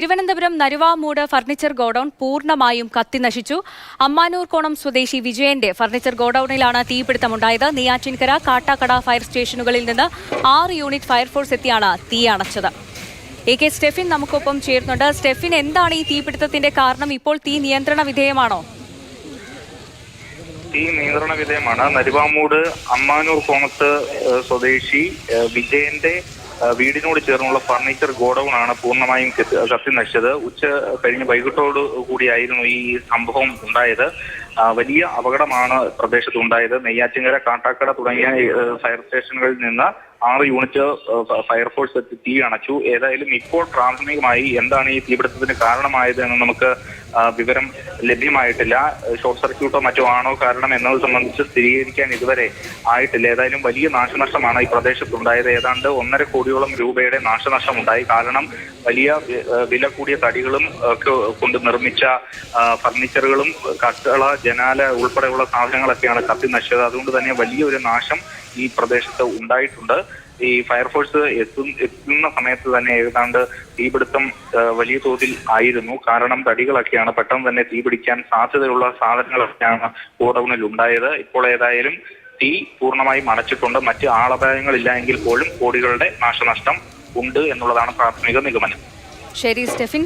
Thiruvananthapuram Naruvamoodu furniture godown പൂർണ്ണമായും കത്തിനശിച്ചു. അമ്മാനൂർ കോണം സ്വദേശി വിജയന്റെ ഫർണിച്ചർ ഗോഡൌണിലാണ് തീപിടുത്തമുണ്ടായത്. നെയ്യാറ്റിൻകര, കാട്ടാക്കട ഫയർ സ്റ്റേഷനുകളിൽ നിന്ന് 6 യൂണിറ്റ് ഫയർഫോഴ്സ് എത്തിയാണ് തീ അണച്ചത്. AK സ്റ്റെഫിൻ നമുക്കൊപ്പം ചേർന്നുണ്ട്. സ്റ്റെഫിൻ, എന്താണ് ഈ തീപിടുത്തത്തിന്റെ കാരണം? ഇപ്പോൾ തീ നിയന്ത്രണ വിധേയമാണോ? തീ നിയന്ത്രണ വിധേയമാണ്. നരുവാമൂട് അമ്മാനൂർ കോണത്ത് സ്വദേശി വിജയന്റെ വീടിനോട് ചേർന്നുള്ള ഫർണിച്ചർ ഗോഡൌൺ ആണ് പൂർണ്ണമായും കത്തി നശിച്ചത്. ഉച്ച കഴിഞ്ഞ് വൈകിട്ടോട് കൂടിയായിരുന്നു ഈ സംഭവം ഉണ്ടായത്. വലിയ അപകടമാണ് പ്രദേശത്ത് ഉണ്ടായത്. നെയ്യാറ്റിൻകര, കാട്ടാക്കട തുടങ്ങിയ ഫയർ സ്റ്റേഷനുകളിൽ നിന്ന് 6 യൂണിറ്റ് ഫയർഫോഴ്സ് എത്തി തീ അണച്ചു. ഏതായാലും ഇപ്പോൾ പ്രാഥമികമായി എന്താണ് ഈ തീപിടുത്തത്തിന് കാരണമായത് എന്ന് നമുക്ക് വിവരം ലഭ്യമായിട്ടില്ല. ഷോർട്ട് സർക്യൂട്ടോ മറ്റോ ആണോ കാരണം എന്നത് സംബന്ധിച്ച് സ്ഥിരീകരിക്കാൻ ഇതുവരെ ആയിട്ടില്ല. ഏതായാലും വലിയ നാശനഷ്ടമാണ് ഈ പ്രദേശത്തുണ്ടായത്. ഏതാണ്ട് 1.5 കോടിയോളം രൂപയുടെ നാശനഷ്ടമുണ്ടായി. കാരണം വലിയ വില കൂടിയ തടികളും കൊണ്ട് നിർമ്മിച്ച ഫർണിച്ചറുകളും കട്ടള, ജനാല ഉൾപ്പെടെയുള്ള സാധനങ്ങളൊക്കെയാണ് കത്തി നശിച്ചത്. അതുകൊണ്ട് തന്നെ വലിയൊരു നാശം ഈ പ്രദേശത്ത് ഉണ്ടായിട്ടുണ്ട്. ഈ ഫയർഫോഴ്സ് എത്തുന്ന സമയത്ത് തന്നെ ഏതാണ്ട് തീപിടുത്തം വലിയ തോതിൽ ആയിരുന്നു. കാരണം തടികളൊക്കെയാണ്, പെട്ടെന്ന് തന്നെ തീപിടിക്കാൻ സാധ്യതയുള്ള സാധനങ്ങളൊക്കെയാണ് ഗോഡൌണിൽ ഉണ്ടായത്. ഇപ്പോൾ ഏതായാലും തീ പൂർണ്ണമായും അണച്ചിട്ടുണ്ട്. മറ്റ് ആളപായങ്ങളില്ല എങ്കിൽ പോലും കോടികളുടെ നാശനഷ്ടം ഉണ്ട് എന്നുള്ളതാണ് പ്രാഥമിക നിഗമനം. ശരി സ്റ്റെഫിൻ.